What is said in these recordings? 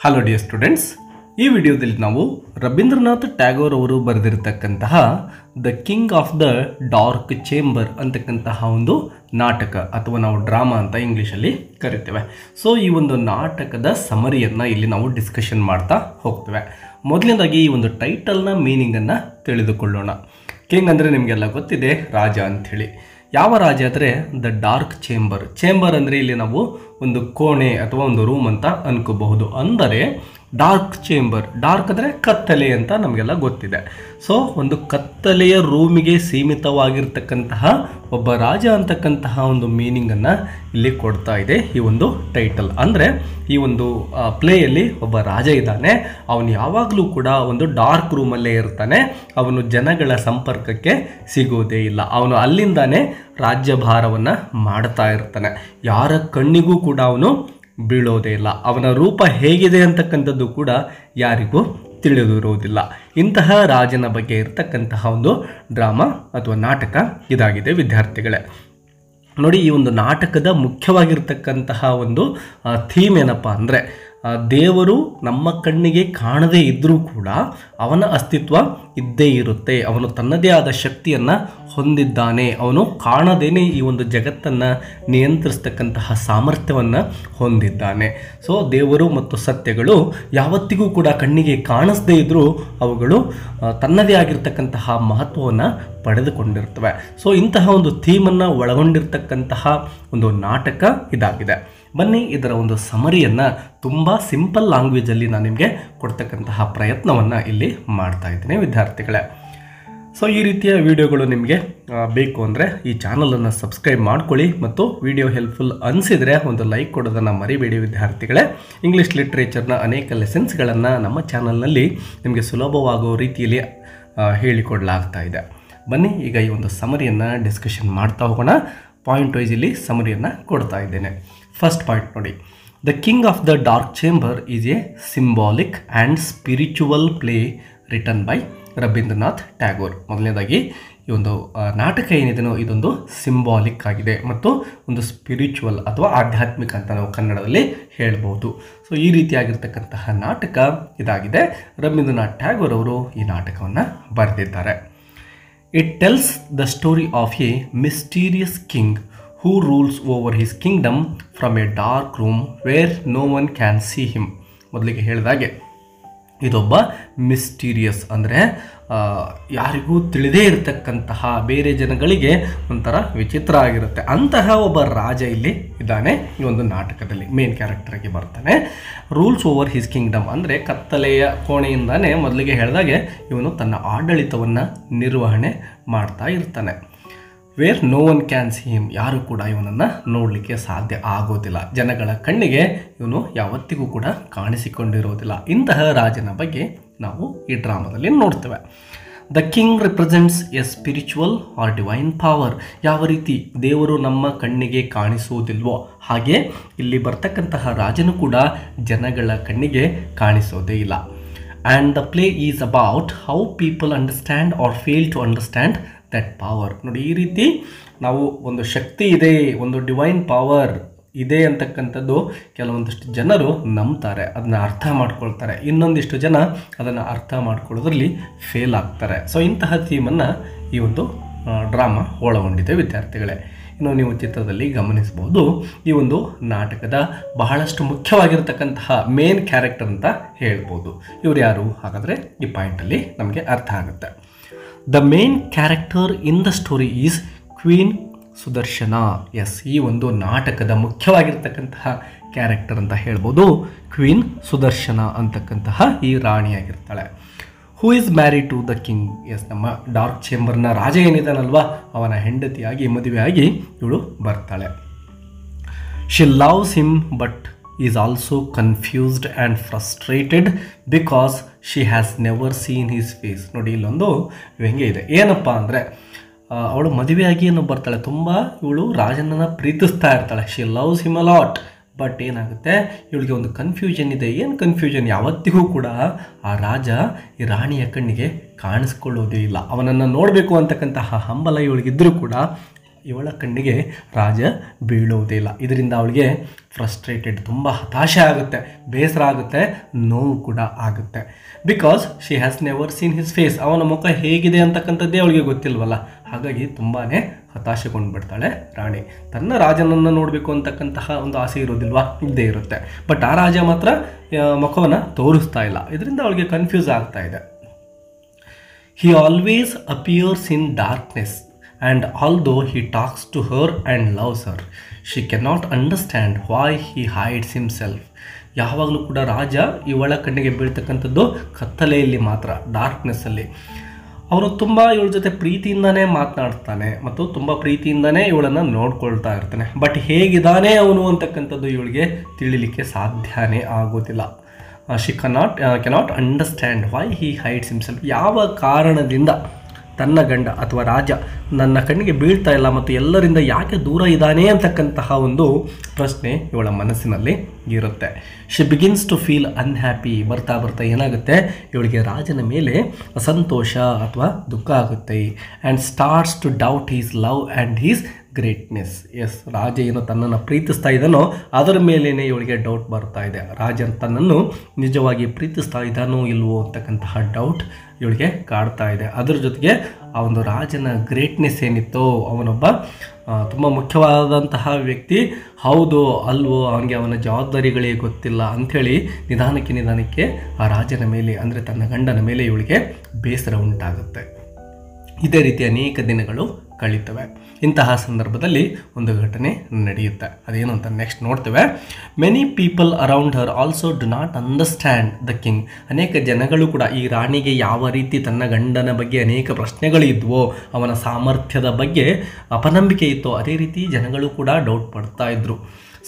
Hello dear students, ಈ ವಿಡಿಯೋದಲ್ಲಿ ನಾವು ರವೀಂದ್ರನಾಥ್ ಟ್ಯಾಗೋರ್ ಅವರು ಬರೆದಿರತಕ್ಕಂತಹ the king of the dark chamber ಅಂತಕ್ಕಂತಹ ಒಂದು ನಾಟಕ ಅಥವಾ ನಾವು ಡ್ರಾಮಾ ಅಂತ ಇಂಗ್ಲೀಷಲ್ಲಿ ಕರಿತೇವೆ. ಸೊ ಈ ಒಂದು ನಾಟಕದ ಸಮರಿಯನ್ನು ಇಲ್ಲಿ ನಾವು ಡಿಸ್ಕಷನ್ ಮಾಡ್ತಾ ಹೋಗ್ತೇವೆ. ಮೊದಲನೇದಾಗಿ ಈ ಒಂದು ಟೈಟಲ್ನ ಮೀನಿಂಗನ್ನು ತಿಳಿದುಕೊಳ್ಳೋಣ. ಕಿಂಗ್ ಅಂದರೆ ನಿಮಗೆಲ್ಲ ಗೊತ್ತಿದೆ, ರಾಜ ಅಂಥೇಳಿ. ಯಾವ ರಾಜ ಅಂದರೆ ದ ಡಾರ್ಕ್ ಚೇಂಬರ್. ಚೇಂಬರ್ ಅಂದರೆ ಇಲ್ಲಿ ನಾವು ಒಂದು ಕೋಣೆ ಅಥವಾ ಒಂದು ರೂಮ್ ಅಂತ ಅನ್ಕೋಬಹುದು. ಅಂದರೆ ಡಾರ್ಕ್ ಚೇಂಬರ್, ಡಾರ್ಕ್ ಅಂದರೆ ಕತ್ತಲೆ ಅಂತ ನಮಗೆಲ್ಲ ಗೊತ್ತಿದೆ. ಸೊ ಒಂದು ಕತ್ತಲೆಯ ರೂಮಿಗೆ ಸೀಮಿತವಾಗಿರ್ತಕ್ಕಂತಹ ಒಬ್ಬ ರಾಜ ಅಂತಕ್ಕಂತಹ ಒಂದು ಮೀನಿಂಗನ್ನು ಇಲ್ಲಿ ಕೊಡ್ತಾ ಇದೆ ಈ ಒಂದು ಟೈಟಲ್. ಅಂದರೆ ಈ ಒಂದು ಪ್ಲೇಯಲ್ಲಿ ಒಬ್ಬ ರಾಜ ಇದ್ದಾನೆ, ಅವನು ಯಾವಾಗಲೂ ಕೂಡ ಒಂದು ಡಾರ್ಕ್ ರೂಮಲ್ಲೇ ಇರ್ತಾನೆ, ಅವನು ಜನಗಳ ಸಂಪರ್ಕಕ್ಕೆ ಸಿಗೋದೇ ಇಲ್ಲ, ಅವನು ಅಲ್ಲಿಂದಾನೇ ರಾಜ್ಯಭಾರವನ್ನು ಮಾಡ್ತಾ ಇರ್ತಾನೆ, ಯಾರ ಕಣ್ಣಿಗೂ ಕೂಡ ಅವನು ಬೀಳೋದೇ ಇಲ್ಲ, ಅವನ ರೂಪ ಹೇಗಿದೆ ಅಂತಕ್ಕಂಥದ್ದು ಕೂಡ ಯಾರಿಗೂ ತಿಳಿದಿರುವುದಿಲ್ಲ. ಇಂತಹ ರಾಜನ ಬಗ್ಗೆ ಇರತಕ್ಕಂತಹ ಒಂದು ಡ್ರಾಮಾ ಅಥವಾ ನಾಟಕ ಇದಾಗಿದೆ ವಿದ್ಯಾರ್ಥಿಗಳೇ. ನೋಡಿ, ಈ ಒಂದು ನಾಟಕದ ಮುಖ್ಯವಾಗಿರ್ತಕ್ಕಂತಹ ಒಂದು ಥೀಮ್ ಏನಪ್ಪ ಅಂದರೆ, ದೇವರು ನಮ್ಮ ಕಣ್ಣಿಗೆ ಕಾಣದೇ ಇದ್ದರೂ ಕೂಡ ಅವನ ಅಸ್ತಿತ್ವ ಇದ್ದೇ ಇರುತ್ತೆ, ಅವನು ತನ್ನದೇ ಆದ ಶಕ್ತಿಯನ್ನು ಹೊಂದಿದ್ದಾನೆ, ಅವನು ಕಾಣದೇನೆ ಈ ಒಂದು ಜಗತ್ತನ್ನು ನಿಯಂತ್ರಿಸ್ತಕ್ಕಂತಹ ಸಾಮರ್ಥ್ಯವನ್ನು ಹೊಂದಿದ್ದಾನೆ. ಸೊ ದೇವರು ಮತ್ತು ಸತ್ಯಗಳು ಯಾವತ್ತಿಗೂ ಕೂಡ ಕಣ್ಣಿಗೆ ಕಾಣಿಸದೇ ಇದ್ದರೂ ಅವುಗಳು ತನ್ನದೇ ಆಗಿರ್ತಕ್ಕಂತಹ ಮಹತ್ವವನ್ನು ಪಡೆದುಕೊಂಡಿರ್ತವೆ. ಸೊ ಇಂತಹ ಒಂದು ಥೀಮನ್ನು ಒಳಗೊಂಡಿರ್ತಕ್ಕಂತಹ ಒಂದು ನಾಟಕ ಇದಾಗಿದೆ. ಬನ್ನಿ ಇದರ ಒಂದು ಸಮರಿಯನ್ನು ತುಂಬ ಸಿಂಪಲ್ ಲ್ಯಾಂಗ್ವೇಜಲ್ಲಿ ನಾನು ನಿಮಗೆ ಕೊಡ್ತಕ್ಕಂತಹ ಪ್ರಯತ್ನವನ್ನು ಇಲ್ಲಿ ಮಾಡ್ತಾ ಇದ್ದೀನಿ ವಿದ್ಯಾರ್ಥಿಗಳೇ. ಸೊ ಈ ರೀತಿಯ ವಿಡಿಯೋಗಳು ನಿಮಗೆ ಬೇಕು ಅಂದರೆ ಈ ಚಾನಲನ್ನು ಸಬ್ಸ್ಕ್ರೈಬ್ ಮಾಡ್ಕೊಳ್ಳಿ ಮತ್ತು ವಿಡಿಯೋ ಹೆಲ್ಪ್ಫುಲ್ ಅನಿಸಿದರೆ ಒಂದು ಲೈಕ್ ಕೊಡೋದನ್ನು ಮರಿಬೇಡಿ ವಿದ್ಯಾರ್ಥಿಗಳೇ. ಇಂಗ್ಲೀಷ್ ಲಿಟ್ರೇಚರ್ನ ಅನೇಕ ಲೆಸನ್ಸ್ಗಳನ್ನು ನಮ್ಮ ಚಾನಲ್ನಲ್ಲಿ ನಿಮಗೆ ಸುಲಭವಾಗೋ ರೀತಿಯಲ್ಲಿ ಹೇಳಿಕೊಡಲಾಗ್ತಾ ಇದೆ. ಬನ್ನಿ ಈಗ ಈ ಒಂದು ಸಮರಿಯನ್ನು ಡಿಸ್ಕಷನ್ ಮಾಡ್ತಾ ಹೋಗೋಣ. ಪಾಯಿಂಟ್ ವೈಸ್ ಇಲ್ಲಿ ಸಮರಿಯನ್ನು ಕೊಡ್ತಾ ಇದ್ದೇನೆ. ಫಸ್ಟ್ ಪಾಯಿಂಟ್ ನೋಡಿ, the king of the dark chamber is a symbolic and spiritual play written by Rabindranath Tagore. ಮೊದಲನೇದಾಗಿ ಈ ಒಂದು ನಾಟಕ ಏನಿದೆಯೋ ಇದೊಂದು ಸಿಂಬಾಲಿಕ್ ಆಗಿದೆ ಮತ್ತು ಒಂದು ಸ್ಪಿರಿಚುವಲ್ ಅಥವಾ ಆಧ್ಯಾತ್ಮಿಕ ಅಂತ ನಾವು ಕನ್ನಡದಲ್ಲಿ ಹೇಳ್ಬೋದು. ಸೊ ಈ ರೀತಿಯಾಗಿರ್ತಕ್ಕಂತಹ ನಾಟಕ ಇದಾಗಿದೆ. ರವೀಂದ್ರನಾಥ್ ಟ್ಯಾಗೋರ್ ಅವರು ಈ ನಾಟಕವನ್ನು ಬರೆದಿದ್ದಾರೆ. It tells the story of a mysterious king who rules over his kingdom from a dark room where no one can see him. ಮೊದಲಿಗೆ ಹೇಳಿದಾಗೆ ಇದೊಬ್ಬ ಮಿಸ್ಟೀರಿಯಸ್ ಅಂದರೆ ಯಾರಿಗೂ ತಿಳಿದೇ ಇರತಕ್ಕಂತಹ, ಬೇರೆ ಜನಗಳಿಗೆ ಒಂಥರ ವಿಚಿತ್ರ ಆಗಿರುತ್ತೆ ಅಂತಹ ಒಬ್ಬ ರಾಜ ಇಲ್ಲಿ ಇದ್ದಾನೆ. ಈ ಒಂದು ನಾಟಕದಲ್ಲಿ ಮೇನ್ ಕ್ಯಾರೆಕ್ಟರ್ಗೆ ಬರ್ತಾನೆ. ರೂಲ್ಸ್ ಓವರ್ ಹಿಸ್ ಕಿಂಗ್ಡಮ್ ಅಂದರೆ ಕತ್ತಲೆಯ ಕೋಣೆಯಿಂದಾನೇ ಮೊದಲಿಗೆ ಹೇಳಿದಾಗೆ ಇವನು ತನ್ನ ಆಡಳಿತವನ್ನು ನಿರ್ವಹಣೆ ಮಾಡ್ತಾ ಇರ್ತಾನೆ. Where no one can see him, ಯಾರು ಕೂಡ ಇವನನ್ನು ನೋಡಲಿಕ್ಕೆ ಸಾಧ್ಯ ಆಗೋದಿಲ್ಲ, ಜನಗಳ ಕಣ್ಣಿಗೆ ಇವನು ಯಾವತ್ತಿಗೂ ಕೂಡ ಕಾಣಿಸಿಕೊಂಡಿರೋದಿಲ್ಲ. ಇಂತಹ ರಾಜನ ಬಗ್ಗೆ ನಾವು ಈ ಡ್ರಾಮಾದಲ್ಲಿ ನೋಡ್ತೇವೆ. The king represents a spiritual or divine power. ಯಾವ ರೀತಿ ದೇವರು ನಮ್ಮ ಕಣ್ಣಿಗೆ ಕಾಣಿಸುವುದಿಲ್ವೋ ಹಾಗೆ ಇಲ್ಲಿ ಬರ್ತಕ್ಕಂತಹ ರಾಜನು ಕೂಡ ಜನಗಳ ಕಣ್ಣಿಗೆ ಕಾಣಿಸೋದೇ ಇಲ್ಲ. And the play is about how people understand or fail to understand that power. ನೋಡಿ, ಈ ರೀತಿ ನಾವು ಒಂದು ಶಕ್ತಿ ಇದೆ, ಒಂದು ಡಿವೈನ್ ಪವರ್ ಇದೆ ಅಂತಕ್ಕಂಥದ್ದು ಕೆಲವೊಂದಿಷ್ಟು ಜನರು ನಂಬ್ತಾರೆ, ಅದನ್ನು ಅರ್ಥ ಮಾಡ್ಕೊಳ್ತಾರೆ, ಇನ್ನೊಂದಿಷ್ಟು ಜನ ಅದನ್ನು ಅರ್ಥ ಮಾಡ್ಕೊಳ್ಳೋದ್ರಲ್ಲಿ ಫೇಲ್ ಆಗ್ತಾರೆ. ಸೊ ಇಂತಹ ಥೀಮನ್ನು ಈ ಒಂದು ಡ್ರಾಮಾ ಒಳಗೊಂಡಿದೆ ವಿದ್ಯಾರ್ಥಿಗಳೇ. ಇನ್ನು ನೀವು ಚಿತ್ರದಲ್ಲಿ ಗಮನಿಸಬಹುದು, ಈ ಒಂದು ನಾಟಕದ ಬಹಳಷ್ಟು ಮುಖ್ಯವಾಗಿರ್ತಕ್ಕಂತಹ ಮೇನ್ ಕ್ಯಾರೆಕ್ಟರ್ ಅಂತ ಹೇಳ್ಬೋದು. ಇವರು ಯಾರು ಹಾಗಾದರೆ ಈ ಪಾಯಿಂಟಲ್ಲಿ ನಮಗೆ ಅರ್ಥ ಆಗುತ್ತೆ. The main character in the story is queen Sudarshana. Yes, ಈ ಒಂದು ನಾಟಕದ ಮುಖ್ಯವಾಗಿರ್ತಕ್ಕಂತಹ ಕ್ಯಾರೆಕ್ಟರ್ ಅಂತ ಹೇಳ್ಬೋದು ಕ್ವೀನ್ ಸುದರ್ಶನ ಅಂತಕ್ಕಂತಹ ಈ ರಾಣಿಯಾಗಿರ್ತಾಳೆ. Who is married to the king. Yes, ನಮ್ಮ ಡಾರ್ಕ್ ಚೇಂಬರ್ನ ರಾಜ ಏನಿದ್ದಾನಲ್ವ ಅವನ ಹೆಂಡತಿಯಾಗಿ ಮದುವೆಯಾಗಿ ಇವಳು ಬರ್ತಾಳೆ. She loves him but is also confused and frustrated because she has never seen his face. ನೋಡಿ, ಇಲ್ಲೊಂದು ವ್ಯಂಗ್ಯ ಇದೆ. ಏನಪ್ಪ ಅಂದರೆ ಅವಳು ಮದುವೆಯಾಗಿ ಏನು ಬರ್ತಾಳೆ, ತುಂಬ ಇವಳು ರಾಜನನ್ನು ಪ್ರೀತಿಸ್ತಾ ಇರ್ತಾಳೆ. She loves him a lot. But ಏನಾಗುತ್ತೆ, ಇವಳಿಗೆ ಒಂದು ಕನ್ಫ್ಯೂಷನ್ ಇದೆ. ಏನು ಕನ್ಫ್ಯೂಷನ್? ಯಾವತ್ತಿಗೂ ಕೂಡ ಆ ರಾಜ ಈ ರಾಣಿಯ ಕಣ್ಣಿಗೆ ಕಾಣಿಸ್ಕೊಳ್ಳೋದೇ ಇಲ್ಲ. ಅವನನ್ನು ನೋಡಬೇಕು ಅಂತಕ್ಕಂತಹ ಹಂಬಲ ಇವಳಿಗಿದ್ದರೂ ಕೂಡ ಇವಳ ಕಣ್ಣಿಗೆ ರಾಜ ಬೀಳುವುದಿಲ್ಲ. ಇದರಿಂದ ಅವಳಿಗೆ ಫ್ರಸ್ಟ್ರೇಟೆಡ್, ತುಂಬ ಹತಾಶೆ ಆಗುತ್ತೆ, ಬೇಸರ ಆಗುತ್ತೆ, ನೋವು ಕೂಡ ಆಗುತ್ತೆ. Because she has never seen his face, ಅವನ ಮುಖ ಹೇಗಿದೆ ಅಂತಕ್ಕಂಥದ್ದೇ ಅವಳಿಗೆ ಗೊತ್ತಿಲ್ವಲ್ಲ. ಹಾಗಾಗಿ ತುಂಬಾ ಹತಾಶೆಗೊಂಡ್ಬಿಡ್ತಾಳೆ ರಾಣಿ. ತನ್ನ ರಾಜನನ್ನು ನೋಡಬೇಕು ಅಂತಕ್ಕಂತಹ ಒಂದು ಆಸೆ ಇರೋದಿಲ್ವಾ, ಇದ್ದೇ ಇರುತ್ತೆ. ಬಟ್ ಆ ರಾಜ ಮಾತ್ರ ಮುಖವನ್ನು ತೋರಿಸ್ತಾ ಇಲ್ಲ. ಇದರಿಂದ ಅವಳಿಗೆ ಕನ್ಫ್ಯೂಸ್ ಆಗ್ತಾ ಇದೆ. He always appears in darkness, and although he talks to her and loves her, she cannot understand why he hides himself. ಯಾವಾಗಲೂ ಕೂಡ ರಾಜ ಇವಳ ಕಣ್ಣಿಗೆ ಬೀಳ್ತಕ್ಕಂಥದ್ದು ಕತ್ತಲೆಯಲ್ಲಿ ಮಾತ್ರ, ಡಾರ್ಕ್ನೆಸ್ಸಲ್ಲಿ. ಅವನು ತುಂಬ ಇವಳ ಜೊತೆ ಪ್ರೀತಿಯಿಂದನೇ ಮಾತನಾಡ್ತಾನೆ ಮತ್ತು ತುಂಬ ಪ್ರೀತಿಯಿಂದನೇ ಇವಳನ್ನು ನೋಡ್ಕೊಳ್ತಾ ಇರ್ತಾನೆ. ಬಟ್ ಹೇಗಿದ್ದಾನೆ ಅವನು ಅಂತಕ್ಕಂಥದ್ದು ಇವಳಿಗೆ ತಿಳಿಲಿಕ್ಕೆ ಸಾಧ್ಯನೇ ಆಗೋದಿಲ್ಲ. She cannot understand why he hides himself. ಯಾವ ಕಾರಣದಿಂದ ತನ್ನ ಗಂಡ ಅಥವಾ ರಾಜ ನನ್ನ ಕಣ್ಣಿಗೆ ಬೀಳ್ತಾ ಇಲ್ಲ ಮತ್ತು ಎಲ್ಲರಿಂದ ಯಾಕೆ ದೂರ ಇದ್ದಾನೆ ಅಂತಕ್ಕಂತಹ ಒಂದು ಪ್ರಶ್ನೆ ಇವಳ ಮನಸ್ಸಿನಲ್ಲಿ ಇರುತ್ತೆ. She begins to feel unhappy. ಬರ್ತಾ ಬರ್ತಾ ಏನಾಗುತ್ತೆ, ಇವಳಿಗೆ ರಾಜನ ಮೇಲೆ ಅಸಂತೋಷ ಅಥವಾ ದುಃಖ ಆಗುತ್ತೆ. And starts to doubt his love and his greatness. Yes, ರಾಜ ಏನು ತನ್ನನ್ನು ಪ್ರೀತಿಸ್ತಾ ಇದ್ದಾನೋ ಅದರ ಮೇಲೇ ಇವಳಿಗೆ ಡೌಟ್ ಬರ್ತಾ ಇದೆ. ರಾಜ ತನ್ನನ್ನು ನಿಜವಾಗಿ ಪ್ರೀತಿಸ್ತಾ ಇದ್ದಾನೋ ಇಲ್ವೋ ಅಂತಕ್ಕಂತಹ ಡೌಟ್ ಇವಳಿಗೆ ಕಾಡ್ತಾ ಇದೆ. ಅದರ ಜೊತೆಗೆ ಆ ಒಂದು ರಾಜನ ಗ್ರೇಟ್ನೆಸ್ ಏನಿತ್ತೋ, ಅವನೊಬ್ಬ ತುಂಬ ಮುಖ್ಯವಾದಂತಹ ವ್ಯಕ್ತಿ, ಹೌದು ಅಲ್ವೋ, ಅವನಿಗೆ ಅವನ ಜವಾಬ್ದಾರಿಗಳೇ ಗೊತ್ತಿಲ್ಲ ಅಂಥೇಳಿ ನಿಧಾನಕ್ಕೆ ಆ ರಾಜನ ಮೇಲೆ ಅಂದರೆ ತನ್ನ ಗಂಡನ ಮೇಲೆ ಇವಳಿಗೆ ಬೇಸರ ಉಂಟಾಗುತ್ತೆ. ಇದೇ ರೀತಿ ಅನೇಕ ದಿನಗಳು ಕಳೀತವೆ. ಇಂತಹ ಸಂದರ್ಭದಲ್ಲಿ ಒಂದು ಘಟನೆ ನಡೆಯುತ್ತೆ. ಅದೇನು ಅಂತ ನೆಕ್ಸ್ಟ್ ನೋಡ್ತೇವೆ. Many people around Har also do not understand the king. ಅನೇಕ ಜನಗಳು ಕೂಡ ಈ ರಾಣಿಗೆ ಯಾವ ರೀತಿ ತನ್ನ ಗಂಡನ ಬಗ್ಗೆ ಅನೇಕ ಪ್ರಶ್ನೆಗಳು ಇದ್ವೋ, ಅವನ ಸಾಮರ್ಥ್ಯದ ಬಗ್ಗೆ ಅಪನಂಬಿಕೆ ಇತ್ತೋ, ಅದೇ ರೀತಿ ಜನಗಳು ಕೂಡ ಡೌಟ್ ಪಡ್ತಾ ಇದ್ರು.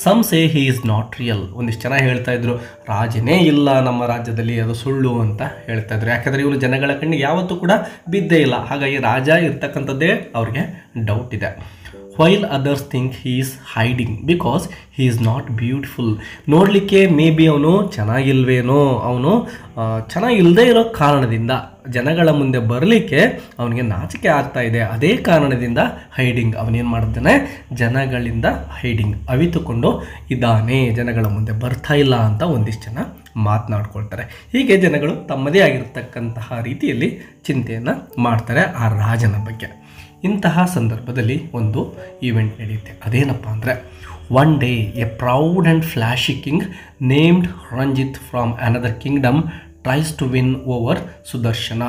Some say he is not real. ಒಂದಿಷ್ಟು ಜನ ಹೇಳ್ತಾ ಇದ್ರು ರಾಜನೇ ಇಲ್ಲ ನಮ್ಮ ರಾಜ್ಯದಲ್ಲಿ, ಅದು ಸುಳ್ಳು ಅಂತ ಹೇಳ್ತಾ ಇದ್ರು. ಯಾಕಂದರೆ ಇವನು ಜನಗಳ ಕಣ್ಣಿಗೆ ಯಾವತ್ತೂ ಕೂಡ ಬಿದ್ದೇ ಇಲ್ಲ. ಹಾಗಾಗಿ ರಾಜ ಇರ್ತಕ್ಕಂಥದ್ದೇ ಅವ್ರಿಗೆ ಡೌಟ್ ಇದೆ. While others think he is hiding because he is not beautiful. ನೋಡಲಿಕ್ಕೆ ಮೇ ಬಿ ಅವನು ಚೆನ್ನಾಗಿಲ್ವೇನೋ, ಅವನು ಚೆನ್ನಾಗಿಲ್ಲದೆ ಇರೋ ಕಾರಣದಿಂದ ಜನಗಳ ಮುಂದೆ ಬರಲಿಕ್ಕೆ ಅವನಿಗೆ ನಾಚಿಕೆ ಆಗ್ತಾ ಇದೆ. ಅದೇ ಕಾರಣದಿಂದ ಹೈಡಿಂಗ್, ಅವನೇನು ಮಾಡಿದ್ದಾನೆ, ಜನಗಳಿಂದ ಹೈಡಿಂಗ್, ಅವಿತುಕೊಂಡು ಇದ್ದಾನೆ, ಜನಗಳ ಮುಂದೆ ಬರ್ತಾ ಇಲ್ಲ ಅಂತ ಒಂದಿಷ್ಟು ಜನ ಮಾತನಾಡ್ಕೊಳ್ತಾರೆ. ಹೀಗೆ ಜನಗಳು ತಮ್ಮದೇ ಆಗಿರ್ತಕ್ಕಂತಹ ರೀತಿಯಲ್ಲಿ ಚಿಂತೆಯನ್ನು ಮಾಡ್ತಾರೆ ಆ ರಾಜನ ಬಗ್ಗೆ. ಇಂತಹ ಸಂದರ್ಭದಲ್ಲಿ ಒಂದು ಈವೆಂಟ್ ನಡೆಯುತ್ತೆ. ಅದೇನಪ್ಪ ಅಂದರೆ, one day a proud and flashy king named Ranjit from another kingdom tries to win over Sudarshana.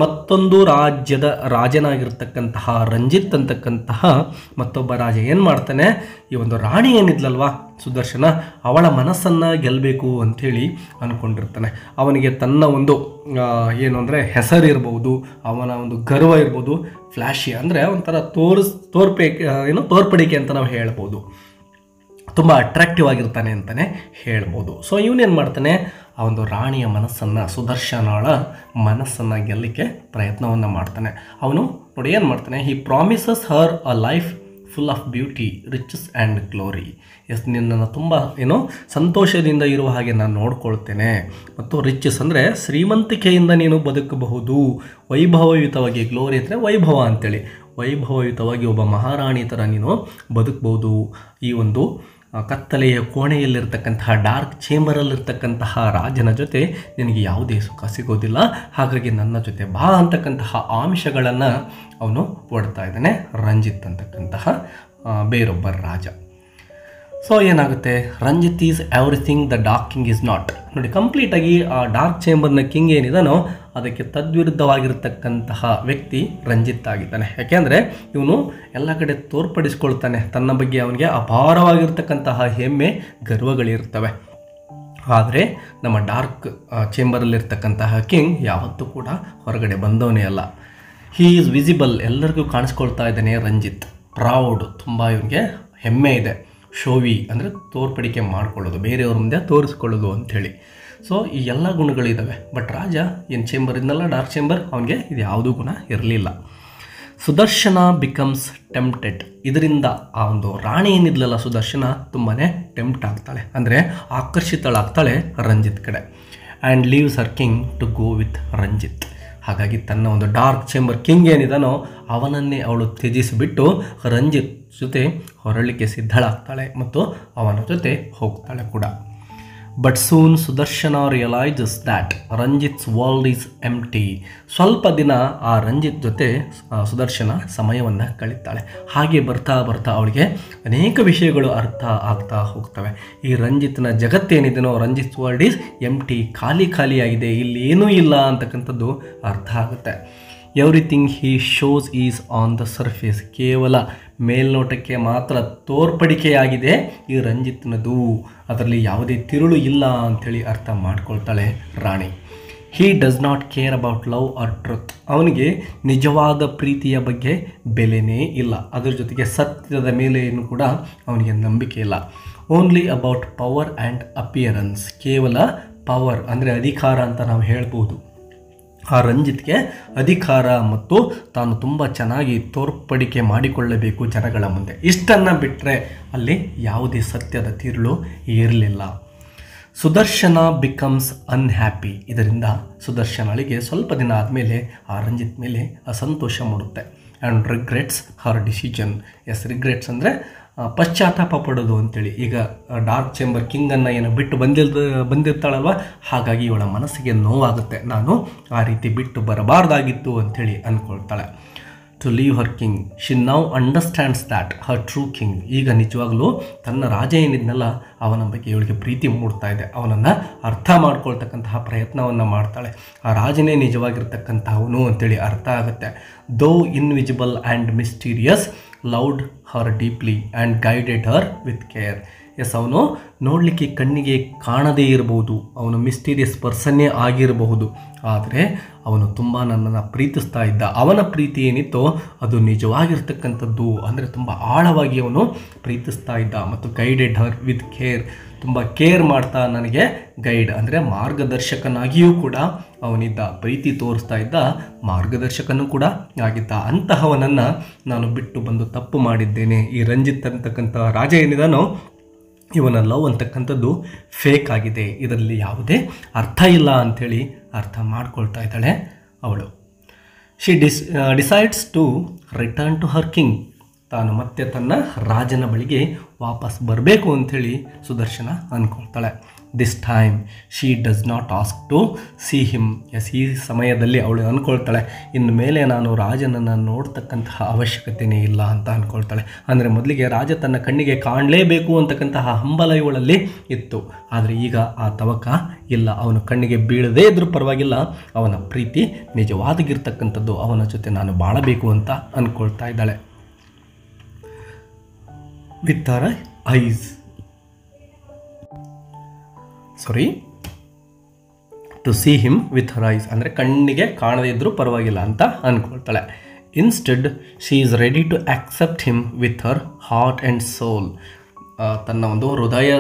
ಮತ್ತೊಂದು ರಾಜ್ಯದ ರಾಜನಾಗಿರ್ತಕ್ಕಂತಹ ರಂಜಿತ್ ಅಂತಕ್ಕಂತಹ ಮತ್ತೊಬ್ಬ ರಾಜ ಏನು ಮಾಡ್ತಾನೆ, ಈ ಒಂದು ರಾಣಿ ಏನಿದ್ಲಲ್ವಾ ಸುದರ್ಶನ, ಅವಳ ಮನಸ್ಸನ್ನು ಗೆಲ್ಲಬೇಕು ಅಂಥೇಳಿ ಅಂದ್ಕೊಂಡಿರ್ತಾನೆ. ಅವನಿಗೆ ತನ್ನ ಒಂದು ಏನು ಅಂದರೆ ಹೆಸರಿರ್ಬೋದು, ಅವನ ಒಂದು ಗರ್ವ ಇರ್ಬೋದು, ಫ್ಲ್ಯಾಶಿ ಅಂದರೆ ಒಂಥರ ತೋರ್ಪಡಿಕೆ ಅಂತ ನಾವು ಹೇಳ್ಬೋದು, ತುಂಬ ಅಟ್ರಾಕ್ಟಿವ್ ಆಗಿರ್ತಾನೆ ಅಂತಲೇ ಹೇಳ್ಬೋದು. ಸೊ ಇವನೇನು ಮಾಡ್ತಾನೆ, ಆ ಒಂದು ರಾಣಿಯ ಮನಸ್ಸನ್ನು, ಸುದರ್ಶನಳ ಮನಸ್ಸನ್ನು ಗೆಲ್ಲಲಿಕ್ಕೆ ಪ್ರಯತ್ನವನ್ನು ಮಾಡ್ತಾನೆ. ಅವನು ನೋಡಿ ಏನು ಮಾಡ್ತಾನೆ, he promises her a life full of beauty, riches and glory. Yes, ನಿನ್ನನ್ನು ತುಂಬ ಸಂತೋಷದಿಂದ ಇರುವ ಹಾಗೆ ನಾನು ನೋಡ್ಕೊಳ್ತೇನೆ, ಮತ್ತು ರಿಚಸ್ ಅಂದರೆ ಶ್ರೀಮಂತಿಕೆಯಿಂದ ನೀನು ಬದುಕಬಹುದು, ವೈಭವಯುತವಾಗಿ, ಗ್ಲೋರಿ ಅಂದರೆ ವೈಭವ ಅಂತೇಳಿ, ವೈಭವಯುತವಾಗಿ ಒಬ್ಬ ಮಹಾರಾಣಿ ಥರ ನೀನು ಬದುಕಬಹುದು. ಈ ಒಂದು ಕತ್ತಲೆಯ ಕೋಣೆಯಲ್ಲಿರ್ತಕ್ಕಂತಹ ಡಾರ್ಕ್ ಚೇಂಬರಲ್ಲಿರ್ತಕ್ಕಂತಹ ರಾಜನ ಜೊತೆ ನಿನಗೆ ಯಾವುದೇ ಸುಖ ಸಿಗೋದಿಲ್ಲ, ಹಾಗಾಗಿ ನನ್ನ ಜೊತೆ ಬಾ ಅಂತಕ್ಕಂತಹ ಆಮಿಷಗಳನ್ನು ಅವನು ಕೊಡ್ತಾ ಇದ್ದಾನೆ ರಂಜಿತ್ ಅಂತಕ್ಕಂತಹ ಬೇರೊಬ್ಬ ರಾಜ. ಸೊ ಏನಾಗುತ್ತೆ, Ranjit is everything the dark king is not. ನೋಡಿ, ಕಂಪ್ಲೀಟಾಗಿ ಆ ಡಾರ್ಕ್ ಚೇಂಬರ್ನ ಕಿಂಗ್ ಏನಿದಾನೋ ಅದಕ್ಕೆ ತದ್ವಿರುದ್ಧವಾಗಿರ್ತಕ್ಕಂತಹ ವ್ಯಕ್ತಿ ರಂಜಿತ್ ಆಗಿದ್ದಾನೆ. ಯಾಕೆಂದರೆ ಇವನು ಎಲ್ಲ ಕಡೆ ತೋರ್ಪಡಿಸ್ಕೊಳ್ತಾನೆ, ತನ್ನ ಬಗ್ಗೆ ಅವನಿಗೆ ಅಪಾರವಾಗಿರ್ತಕ್ಕಂತಹ ಹೆಮ್ಮೆ ಗರ್ವಗಳಿರ್ತವೆ. ಆದರೆ ನಮ್ಮ ಡಾರ್ಕ್ ಚೇಂಬರಲ್ಲಿರ್ತಕ್ಕಂತಹ ಕಿಂಗ್ ಯಾವತ್ತೂ ಕೂಡ ಹೊರಗಡೆ ಬಂದವನೇ ಅಲ್ಲ. ಹೀ ಈಸ್ ವಿಸಿಬಲ್, ಎಲ್ಲರಿಗೂ ಕಾಣಿಸ್ಕೊಳ್ತಾ ಇದ್ದಾನೆ ರಂಜಿತ್. ಪ್ರೌಡ್, ತುಂಬ ಇವನಿಗೆ ಹೆಮ್ಮೆ ಇದೆ. ಶೋವಿ ಅಂದರೆ ತೋರ್ಪಡಿಕೆ ಮಾಡ್ಕೊಳ್ಳೋದು, ಬೇರೆಯವ್ರ ಮುಂದೆ ತೋರಿಸ್ಕೊಳ್ಳೋದು ಅಂಥೇಳಿ. ಸೊ ಈ ಎಲ್ಲ ಗುಣಗಳಿದ್ದಾವೆ. ಬಟ್ ರಾಜ ಏನು ಚೇಂಬರ್ ಇದನ್ನೆಲ್ಲ ಡಾರ್ಕ್ ಚೇಂಬರ್, ಅವನಿಗೆ ಇದು ಯಾವುದೂ ಗುಣ ಇರಲಿಲ್ಲ. Sudarshana becomes tempted. ಇದರಿಂದ ಆ ಒಂದು ರಾಣಿ ಏನಿದ್ಲಲ್ಲ ಸುದರ್ಶನ ತುಂಬಾ ಟೆಂಪ್ಟ್ ಆಗ್ತಾಳೆ, ಅಂದರೆ ಆಕರ್ಷಿತಳಾಗ್ತಾಳೆ ರಂಜಿತ್ ಕಡೆ. And leaves her king to go with Ranjit. ಹಾಗಾಗಿ ತನ್ನ ಒಂದು ಡಾರ್ಕ್ ಚೇಂಬರ್ ಕಿಂಗ್ ಏನಿದಾನೋ ಅವನನ್ನೇ ಅವಳು ತ್ಯಜಿಸಿಬಿಟ್ಟು ರಂಜಿತ್ ಜೊತೆ ಹೊರಳಿಕೆ ಸಿದ್ಧಳಾಗ್ತಾಳೆ ಮತ್ತು ಅವನ ಜೊತೆ ಹೋಗ್ತಾಳೆ ಕೂಡ. But soon Sudarshana realises that Ranjit's world is empty. ಸ್ವಲ್ಪ ದಿನ ಆ ರಂಜಿತ್ ಜೊತೆ ಸುದರ್ಶನ ಸಮಯವನ್ನು ಕಳೀತಾಳೆ. ಹಾಗೆ ಬರ್ತಾ ಬರ್ತಾ ಅವಳಿಗೆ ಅನೇಕ ವಿಷಯಗಳು ಅರ್ಥ ಆಗ್ತಾ ಹೋಗ್ತವೆ. ಈ ರಂಜಿತ್ನ ಜಗತ್ತೇನಿದೆನೋ, ರಂಜಿತ್ ವರ್ಲ್ಡ್ ಈಸ್ ಎಂಟಿ, ಖಾಲಿಯಾಗಿದೆ, ಇಲ್ಲಿ ಏನೂ ಇಲ್ಲ ಅಂತಕ್ಕಂಥದ್ದು ಅರ್ಥ ಆಗುತ್ತೆ. Everything he shows is on the surface. ಕೇವಲ ಮೇಲ್ನೋಟಕ್ಕೆ ಮಾತ್ರ ತೋರ್ಪಡಿಕೆಯಾಗಿದೆ ಈ ರಂಜಿತ್ನದು, ಅದರಲ್ಲಿ ಯಾವುದೇ ತಿರುಳು ಇಲ್ಲ ಅಂಥೇಳಿ ಅರ್ಥ ಮಾಡ್ಕೊಳ್ತಾಳೆ ರಾಣಿ. He does not care about love or truth. ಅವನಿಗೆ ನಿಜವಾದ ಪ್ರೀತಿಯ ಬಗ್ಗೆ ಬೆಲೆನೇ ಇಲ್ಲ, ಅದರ ಜೊತೆಗೆ ಸತ್ಯದ ಮೇಲೇನು ಕೂಡ ಅವನಿಗೆ ನಂಬಿಕೆ ಇಲ್ಲ. Only about power and appearance. ಕೇವಲ ಪವರ್ ಅಂದರೆ ಅಧಿಕಾರ ಅಂತ ನಾವು ಹೇಳ್ಬೋದು. ಆ ರಂಜಿತ್ಗೆ ಅಧಿಕಾರ ಮತ್ತು ತಾನು ತುಂಬ ಚೆನ್ನಾಗಿ ತೋರ್ಪಡಿಕೆ ಮಾಡಿಕೊಳ್ಳಬೇಕು ಜನಗಳ ಮುಂದೆ, ಇಷ್ಟನ್ನು ಬಿಟ್ಟರೆ ಅಲ್ಲಿ ಯಾವುದೇ ಸತ್ಯದ ತಿರುಳು ಇರಲಿಲ್ಲ. Sudarshana becomes unhappy. ಇದರಿಂದ ಸುದರ್ಶನಳಿಗೆ ಸ್ವಲ್ಪ ದಿನ ಆದಮೇಲೆ ಆ ರಂಜಿತ್ ಮೇಲೆ ಅಸಂತೋಷ ಮೂಡುತ್ತೆ. And regrets her decision. Regrets ಅಂದರೆ ಪಶ್ಚಾತ್ತಾಪ ಪಡೋದು ಅಂತೇಳಿ. ಈಗ ಡಾರ್ಕ್ ಚೇಂಬರ್ ಕಿಂಗನ್ನು ಏನು ಬಿಟ್ಟು ಬಂದಿರ್ತಾಳಲ್ವ, ಹಾಗಾಗಿ ಇವಳ ಮನಸ್ಸಿಗೆ ನೋವಾಗುತ್ತೆ, ನಾನು ಆ ರೀತಿ ಬಿಟ್ಟು ಬರಬಾರ್ದಾಗಿತ್ತು ಅಂಥೇಳಿ ಅಂದ್ಕೊಳ್ತಾಳೆ. To leave her king. She now understands that her true king. ಈಗ ನಿಜವಾಗ್ಲೂ ತನ್ನ ರಾಜ ಏನಿದ್ನಲ್ಲ ಅವನ ಬಗ್ಗೆ ಇವಳಿಗೆ ಪ್ರೀತಿ ಮೂಡ್ತಾ ಇದೆ, ಅವನನ್ನು ಅರ್ಥ ಮಾಡ್ಕೊಳ್ತಕ್ಕಂತಹ ಪ್ರಯತ್ನವನ್ನು ಮಾಡ್ತಾಳೆ. ಆ ರಾಜನೇ ನಿಜವಾಗಿರ್ತಕ್ಕಂಥವನು ಅಂತೇಳಿ ಅರ್ಥ ಆಗುತ್ತೆ. ದೋ invisible and mysterious loved Har deeply and guided Har with care. ಅವನು ನೋಡಲಿಕ್ಕೆ ಕಣ್ಣಿಗೆ ಕಾಣದೇ ಇರಬಹುದು, ಅವನು ಮಿಸ್ಟೀರಿಯಸ್ ಪರ್ಸನ್ನೇ ಆಗಿರಬಹುದು, ಆದರೆ ಅವನು ತುಂಬ ನನ್ನನ್ನು ಪ್ರೀತಿಸ್ತಾ ಇದ್ದ. ಅವನ ಪ್ರೀತಿ ಏನಿತ್ತೋ ಅದು ನಿಜವಾಗಿರ್ತಕ್ಕಂಥದ್ದು, ಅಂದರೆ ತುಂಬ ಆಳವಾಗಿ ಅವನು ಪ್ರೀತಿಸ್ತಾ ಇದ್ದ. ಮತ್ತು ಗೈಡೆಡ್ ಹರ್ ವಿತ್ ಕೇರ್, ತುಂಬ ಕೇರ್ ಮಾಡ್ತಾ ನನಗೆ ಗೈಡ್ ಅಂದರೆ ಮಾರ್ಗದರ್ಶಕನಾಗಿಯೂ ಕೂಡ ಅವನಿದ್ದ, ಪ್ರೀತಿ ತೋರಿಸ್ತಾ ಇದ್ದ, ಮಾರ್ಗದರ್ಶಕನೂ ಕೂಡ ಆಗಿದ್ದ. ಅಂತಹವನನ್ನು ನಾನು ಬಿಟ್ಟು ಬಂದು ತಪ್ಪು ಮಾಡಿದ್ದೇನೆ. ಈ ರಂಜಿತ್ ಅಂತಕ್ಕಂಥ ರಾಜ ಏನಿದಾನೋ ಇವನ ಲವ್ ಅಂತಕ್ಕಂಥದ್ದು ಫೇಕ್ ಆಗಿದೆ, ಇದರಲ್ಲಿ ಯಾವುದೇ ಅರ್ಥ ಇಲ್ಲ ಅಂಥೇಳಿ ಅರ್ಥ ಮಾಡ್ಕೊಳ್ತಾ ಇದ್ದಾಳೆ ಅವಳು. She decides to return to her king. ತಾನು ಮತ್ತೆ ತನ್ನ ರಾಜನ ಬಳಿಗೆ ವಾಪಸ್ ಬರಬೇಕು ಅಂಥೇಳಿ ಸುದರ್ಶನ ಅಂದ್ಕೊಳ್ತಾಳೆ. This time she does not ask to see him. ಈ ಸಮಯದಲ್ಲಿ ಅವಳು ಅಂದ್ಕೊಳ್ತಾಳೆ, ಇನ್ನು ಮೇಲೆ ನಾನು ರಾಜನನ್ನು ನೋಡ್ತಕ್ಕಂತಹ ಅವಶ್ಯಕತೆಯೇ ಇಲ್ಲ ಅಂತ ಅಂದ್ಕೊಳ್ತಾಳೆ. ಅಂದರೆ ಮೊದಲಿಗೆ ರಾಜ ತನ್ನ ಕಣ್ಣಿಗೆ ಕಾಣಲೇಬೇಕು ಅಂತಕ್ಕಂತಹ ಹಂಬಲ ಇವಳಲ್ಲಿ ಇತ್ತು, ಆದರೆ ಈಗ ಆ ತವಕ ಇಲ್ಲ. ಅವನು ಕಣ್ಣಿಗೆ ಬೀಳದೇ ಇದ್ರೂ ಪರವಾಗಿಲ್ಲ, ಅವನ ಪ್ರೀತಿ ನಿಜವಾಗಿರ್ತಕ್ಕಂಥದ್ದು, ಅವನ ಜೊತೆ ನಾನು ಬಾಳಬೇಕು ಅಂತ ಅಂದ್ಕೊಳ್ತಾ ಇದ್ದಾಳೆ. With her eyes to see him with her eyes ಅಂದರೆ ಕಣ್ಣಿಗೆ ಕಾಣದೇ ಇದ್ದರೂ ಪರವಾಗಿಲ್ಲ ಅಂತ ಅಂದ್ಕೊಳ್ತಾಳೆ. Instead she is ready to accept him with her heart and soul. ತನ್ನ ಒಂದು ಹೃದಯ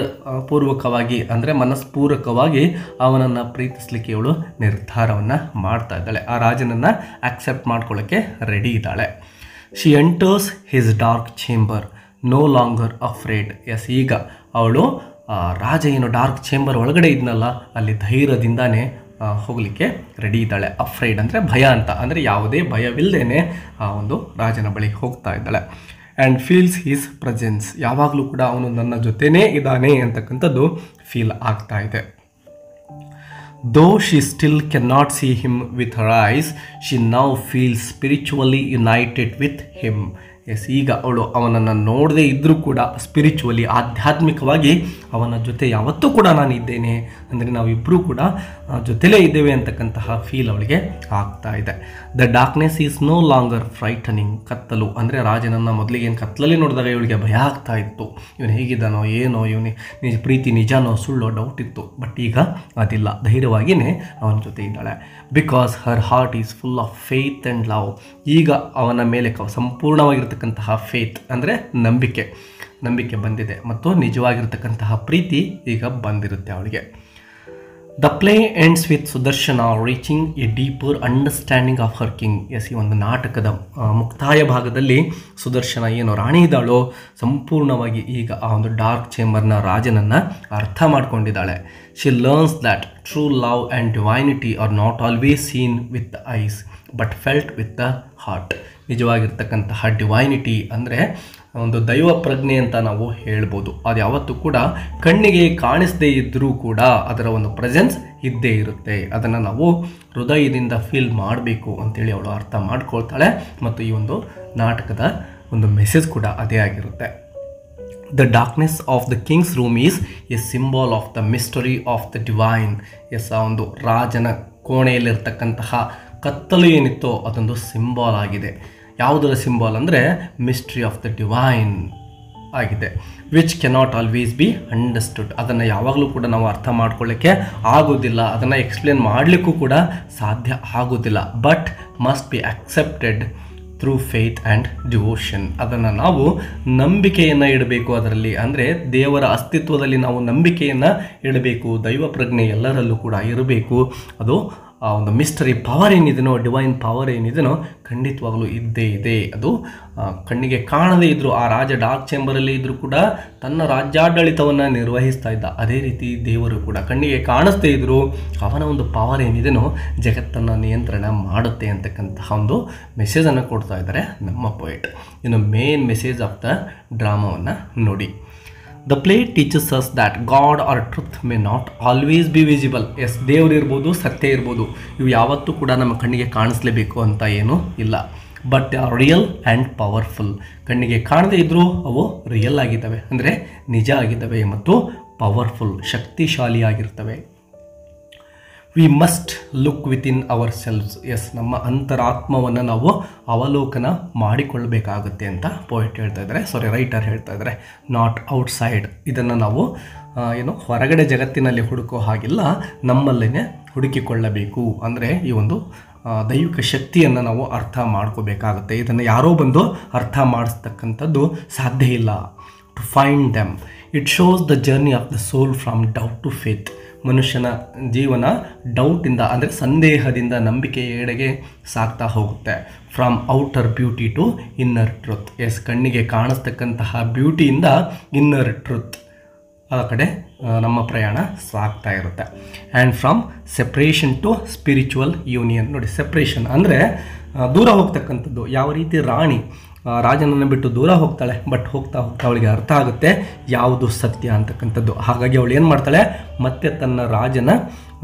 ಪೂರ್ವಕವಾಗಿ ಅಂದರೆ ಮನಸ್ಪೂರ್ವಕವಾಗಿ ಅವನನ್ನು ಪ್ರೀತಿಸಲಿಕ್ಕೆ ಇವಳು ನಿರ್ಧಾರವನ್ನು ಮಾಡ್ತಾ ಇದ್ದಾಳೆ. ಆ ರಾಜನನ್ನು ಆಕ್ಸೆಪ್ಟ್ ಮಾಡ್ಕೊಳ್ಳೋಕ್ಕೆ ರೆಡಿ ಇದ್ದಾಳೆ. She enters his dark chamber no longer afraid. ಈಗ ಅವಳು ರಾಜ ಏನು ಡಾರ್ಕ್ ಚೇಂಬರ್ ಒಳಗಡೆ ಇದ್ನಲ್ಲ ಅಲ್ಲಿ ಧೈರ್ಯದಿಂದಾನೇ ಹೋಗಲಿಕ್ಕೆ ರೆಡಿ ಇದ್ದಾಳೆ. ಅಫ್ರೈಡ್ ಅಂದರೆ ಭಯ ಅಂತ, ಅಂದರೆ ಯಾವುದೇ ಭಯವಿಲ್ಲದೇ ಆ ಒಂದು ರಾಜನ ಬಳಿ ಹೋಗ್ತಾ ಇದ್ದಾಳೆ. And feels his presence. ಯಾವಾಗಲೂ ಕೂಡ ಅವನು ನನ್ನ ಜೊತೆನೇ ಇದ್ದಾನೆ ಅಂತಕ್ಕಂಥದ್ದು ಫೀಲ್ ಆಗ್ತಾ ಇದೆ. ದೋ she still can not C him with her ice, she now feels spiritually United with him. ಈಗ ಅವಳು ಅವನನ್ನು ನೋಡದೇ ಇದ್ದರೂ ಕೂಡ ಸ್ಪಿರಿಚುವಲಿ ಆಧ್ಯಾತ್ಮಿಕವಾಗಿ ಅವನ ಜೊತೆ ಯಾವತ್ತೂ ಕೂಡ ನಾನು ಇದ್ದೇನೆ, ಅಂದರೆ ನಾವಿಬ್ಬರೂ ಕೂಡ ಜೊತೆಲೇ ಇದ್ದೇವೆ ಅಂತಕ್ಕಂತಹ ಫೀಲ್ ಅವಳಿಗೆ ಆಗ್ತಾ ಇದೆ. The darkness is no longer frightening. ಕತ್ತಲು ಅಂದರೆ ರಾಜನನ್ನು ಮೊದಲಿಗೆ ಏನು ಕತ್ತಲಲ್ಲಿ ನೋಡಿದಾಗ ಇವಳಿಗೆ ಭಯ ಆಗ್ತಾ ಇತ್ತು, ಇವನು ಹೇಗಿದ್ದಾನೋ ಏನೋ, ಇವನಿಗೆ ಪ್ರೀತಿ ನಿಜಾನೋ ಸುಳ್ಳೋ ಡೌಟ್ ಇತ್ತು. ಬಟ್ ಈಗ ಅದಿಲ್ಲ, ಧೈರ್ಯವಾಗಿಯೇ ಅವನ ಜೊತೆ ಇದ್ದಾಳೆ. Because Har heart is full of faith and love. ಈಗ ಅವನ ಮೇಲೆ ಸಂಪೂರ್ಣವಾಗಿರ್ತಕ್ಕಂತಹ ಫೇತ್ ಅಂದರೆ ನಂಬಿಕೆ ಬಂದಿದೆ ಮತ್ತು ನಿಜವಾಗಿರ್ತಕ್ಕಂತಹ ಪ್ರೀತಿ ಈಗ ಬಂದಿರುತ್ತೆ ಅವಳಿಗೆ. The play ends with Sudarshana reaching a deeper understanding of her king. ಈ ಒಂದು ನಾಟಕದ ಮುಕ್ತಾಯ ಭಾಗದಲ್ಲಿ ಸುದರ್ಶನ ಏನು ರಾಣಿ ಇದ್ದಾಳೋ ಸಂಪೂರ್ಣವಾಗಿ ಈಗ ಆ ಒಂದು ಡಾರ್ಕ್ ಚೇಂಬರ್ನ ರಾಜನನ್ನು ಅರ್ಥ ಮಾಡ್ಕೊಂಡಿದ್ದಾಳೆ. She learns that true love and divinity are not always seen with the eyes but felt with the heart. ನಿಜವಾಗಿರ್ತಕ್ಕಂತಹ ಡಿವೈನಿಟಿ ಅಂದರೆ ಒಂದು ದೈವ ಪ್ರಜ್ಞೆ ಅಂತ ನಾವು ಹೇಳ್ಬೋದು. ಅದು ಯಾವತ್ತೂ ಕೂಡ ಕಣ್ಣಿಗೆ ಕಾಣಿಸದೇ ಇದ್ದರೂ ಕೂಡ ಅದರ ಒಂದು ಪ್ರೆಸೆನ್ಸ್ ಇದ್ದೇ ಇರುತ್ತೆ. ಅದನ್ನು ನಾವು ಹೃದಯದಿಂದ ಫೀಲ್ ಮಾಡಬೇಕು ಅಂತೇಳಿ ಅವಳು ಅರ್ಥ ಮಾಡ್ಕೊಳ್ತಾಳೆ. ಮತ್ತು ಈ ಒಂದು ನಾಟಕದ ಒಂದು ಮೆಸೇಜ್ ಕೂಡ ಅದೇ ಆಗಿರುತ್ತೆ. The darkness of the king's room is a symbol of the mystery of the divine. Yes, ಆ ಒಂದು ರಾಜನ ಕೋಣೆಯಲ್ಲಿರ್ತಕ್ಕಂತಹ ಕತ್ತಲು ಏನಿತ್ತೋ ಅದೊಂದು ಸಿಂಬಾಲ್ ಆಗಿದೆ. ಯಾವುದರ ಸಿಂಬಾಲ್ ಅಂದರೆ ಮಿಸ್ಟ್ರಿ ಆಫ್ ದ ಡಿವೈನ್ ಆಗಿದೆ. Which cannot always be understood. ಅದನ್ನು ಯಾವಾಗಲೂ ಕೂಡ ನಾವು ಅರ್ಥ ಮಾಡ್ಕೊಳ್ಳಿಕ್ಕೆ ಆಗೋದಿಲ್ಲ, ಅದನ್ನು ಎಕ್ಸ್ಪ್ಲೇನ್ ಮಾಡಲಿಕ್ಕೂ ಕೂಡ ಸಾಧ್ಯ ಆಗೋದಿಲ್ಲ. But must be accepted through faith and devotion. ಅದನ್ನು ನಾವು ನಂಬಿಕೆಯನ್ನು ಇಡಬೇಕು ಅದರಲ್ಲಿ. ಅಂದರೆ ದೇವರ ಅಸ್ತಿತ್ವದಲ್ಲಿ ನಾವು ನಂಬಿಕೆಯನ್ನು ಇಡಬೇಕು. ದೈವ ಪ್ರಜ್ಞೆ ಎಲ್ಲರಲ್ಲೂ ಕೂಡ ಇರಬೇಕು. ಅದು ಆ ಒಂದು ಮಿಸ್ಟರಿ ಪವರ್ ಏನಿದೆನೋ, ಡಿವೈನ್ ಪವರ್ ಏನಿದೆನೋ ಖಂಡಿತವಾಗಲೂ ಇದ್ದೇ ಇದೆ. ಅದು ಕಣ್ಣಿಗೆ ಕಾಣದೇ ಇದ್ದರೂ, ಆ ರಾಜ ಡಾರ್ಕ್ ಚೇಂಬರಲ್ಲಿ ಇದ್ದರೂ ಕೂಡ ತನ್ನ ರಾಜ್ಯಾಡಳಿತವನ್ನು ನಿರ್ವಹಿಸ್ತಾ ಇದ್ದ. ಅದೇ ರೀತಿ ದೇವರು ಕೂಡ ಕಣ್ಣಿಗೆ ಕಾಣಿಸ್ದೇ ಇದ್ದರೂ ಅವನ ಒಂದು ಪವರ್ ಏನಿದೆನೋ ಜಗತ್ತನ್ನು ನಿಯಂತ್ರಣ ಮಾಡುತ್ತೆ ಅಂತಕ್ಕಂತಹ ಒಂದು ಮೆಸೇಜನ್ನು ಕೊಡ್ತಾ ಇದ್ದಾರೆ ನಮ್ಮ ಪೊಯೆಟ್. ಇನ್ನು ಮೇನ್ ಮೆಸೇಜ್ ಆಫ್ ದ ಡ್ರಾಮಾವನ್ನು ನೋಡಿ. The play teaches us that God or truth may not always be visible. Yes, ದೇವರು ಇರ್ಬೋದು, ಸತ್ಯ ಇರ್ಬೋದು, ಇವು ಯಾವತ್ತೂ ಕೂಡ ನಮ್ಮ ಕಣ್ಣಿಗೆ ಕಾಣಿಸ್ಲೇಬೇಕು ಅಂತ ಏನೂ ಇಲ್ಲ. But they are real and powerful. ಕಣ್ಣಿಗೆ ಕಾಣದೇ ಇದ್ದರೂ ಅವು ರಿಯಲ್ ಆಗಿದ್ದಾವೆ, ಅಂದರೆ ನಿಜ ಆಗಿದ್ದಾವೆ ಮತ್ತು ಪವರ್ಫುಲ್, ಶಕ್ತಿಶಾಲಿಯಾಗಿರ್ತವೆ. We must look within our selves. Yes, ನಮ್ಮ ಅಂತರಾತ್ಮವನ್ನು ನಾವು ಅವಲೋಕನ ಮಾಡಿಕೊಳ್ಳಬೇಕಾಗುತ್ತೆ ಅಂತ ಪೋಯೆಟ್ ಹೇಳ್ತಾ ಇದ್ದಾರೆ, ರೈಟರ್ ಹೇಳ್ತಾ ಇದ್ದಾರೆ. Not outside. ಇದನ್ನು ನಾವು ಹೊರಗಡೆ ಜಗತ್ತಿನಲ್ಲಿ ಹುಡುಕೋ ಹಾಗಿಲ್ಲ, ನಮ್ಮಲ್ಲೇ ಹುಡುಕಿಕೊಳ್ಳಬೇಕು. ಅಂದರೆ ಈ ಒಂದು ದೈವಿಕ ಶಕ್ತಿಯನ್ನು ನಾವು ಅರ್ಥ ಮಾಡ್ಕೋಬೇಕಾಗುತ್ತೆ. ಇದನ್ನು ಯಾರೋ ಬಂದು ಅರ್ಥ ಮಾಡಿಸ್ತಕ್ಕಂಥದ್ದು ಸಾಧ್ಯ ಇಲ್ಲ. To find them it shows the journey of the soul from doubt to faith. ಮನುಷ್ಯನ ಜೀವನ ಡೌಟಿಂದ, ಅಂದರೆ ಸಂದೇಹದಿಂದ ನಂಬಿಕೆಯೆಡೆಗೆ ಸಾಗ್ತಾ ಹೋಗುತ್ತೆ. From outer beauty to inner truth. Yes, ಕಣ್ಣಿಗೆ ಕಾಣಿಸ್ತಕ್ಕಂತಹ ಬ್ಯೂಟಿಯಿಂದ ಇನ್ನರ್ ಟ್ರುತ್ ಆ ಕಡೆ ನಮ್ಮ ಪ್ರಯಾಣ ಸಾಗ್ತಾ ಇರುತ್ತೆ. And from separation to spiritual union. ನೋಡಿ, ಸೆಪ್ರೇಷನ್ ಅಂದರೆ ದೂರ ಹೋಗ್ತಕ್ಕಂಥದ್ದು. ಯಾವ ರೀತಿ ರಾಣಿ ರಾಜನನ್ನು ಬಿಟ್ಟು ದೂರ ಹೋಗ್ತಾಳೆ, ಬಟ್ ಹೋಗ್ತಾ ಹೋಗ್ತಾ ಅವಳಿಗೆ ಅರ್ಥ ಆಗುತ್ತೆ ಯಾವುದು ಸತ್ಯ ಅಂತಕ್ಕಂಥದ್ದು. ಹಾಗಾಗಿ ಅವಳು ಏನು ಮಾಡ್ತಾಳೆ, ಮತ್ತೆ ತನ್ನ ರಾಜನ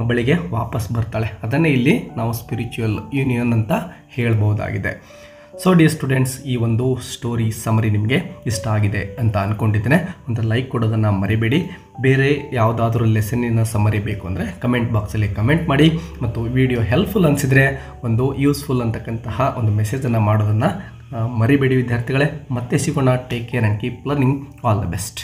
ಬಳಿಗೆ ವಾಪಸ್ ಬರ್ತಾಳೆ. ಅದನ್ನೇ ಇಲ್ಲಿ ನಾವು ಸ್ಪಿರಿಚುವಲ್ ಯೂನಿಯನ್ ಅಂತ ಹೇಳ್ಬೋದಾಗಿದೆ. ಸೊ ಡಿಯರ್ ಸ್ಟೂಡೆಂಟ್ಸ್, ಈ ಒಂದು ಸ್ಟೋರಿ ಸಮರಿ ನಿಮಗೆ ಇಷ್ಟ ಆಗಿದೆ ಅಂತ ಅಂದ್ಕೊಂಡಿದ್ದೇನೆ. ಒಂದು ಲೈಕ್ ಕೊಡೋದನ್ನು ಮರಿಬೇಡಿ. ಬೇರೆ ಯಾವುದಾದ್ರೂ ಲೆಸನ್ನಿನ ಸಮರಿ ಬೇಕು ಅಂದರೆ ಕಮೆಂಟ್ ಬಾಕ್ಸಲ್ಲಿ ಕಮೆಂಟ್ ಮಾಡಿ. ಮತ್ತು ವಿಡಿಯೋ ಹೆಲ್ಪ್ಫುಲ್ ಅನಿಸಿದರೆ ಒಂದು ಯೂಸ್ಫುಲ್ ಅಂತಕ್ಕಂತಹ ಒಂದು ಮೆಸೇಜನ್ನು ಮಾಡೋದನ್ನು ಮರಿಬೇಡಿ ವಿದ್ಯಾರ್ಥಿಗಳೇ. ಮತ್ತೆ ಸಿಗೋಣ. Take care and keep learning. All the best.